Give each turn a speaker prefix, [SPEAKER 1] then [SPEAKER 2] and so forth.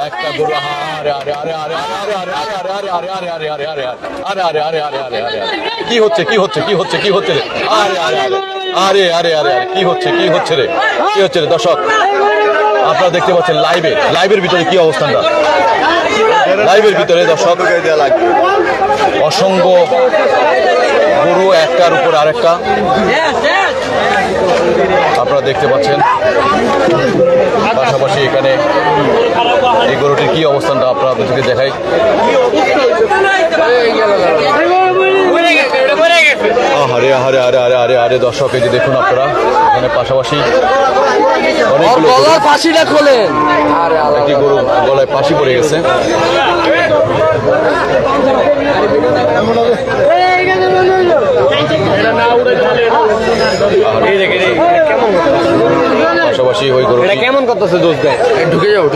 [SPEAKER 1] একটা গরু আরে আরে আরে আরে আরে আরে আরে আরে আরে আরে আরে আরে আরে আরে আরে আরে আরে আরে কি হচ্ছে কি হচ্ছে কি হচ্ছে কি হচ্ছে রে আরে আরে আরে আরে আরে আরে কি হচ্ছে রে কি হচ্ছে রে দর্শক আপনারা দেখতে পাচ্ছেন লাইভের ভিতরে কি অবস্থানটা লাইভের ভিতরে দর্শক অসংখ্য গরু একটার উপর আরেকটা আপনারা দেখতে পাচ্ছেন পাশাপাশি এখানে এই গরুটির কি অবস্থানটা আপনারা আপনাদেরকে দেখাই আরে আরে আরে আরে আরে আরে দর্শক এই যে দেখুন আপনারা এখানে পাশাপাশি অনেকগুলো
[SPEAKER 2] ফাঁসিটা খোলেন
[SPEAKER 1] একটি গরু গলায় ফাঁসি পড়ে গেছে পাশাপাশি ওই গরু
[SPEAKER 2] কেমন করতেছে দোষ দেয় ঢুকে যাবো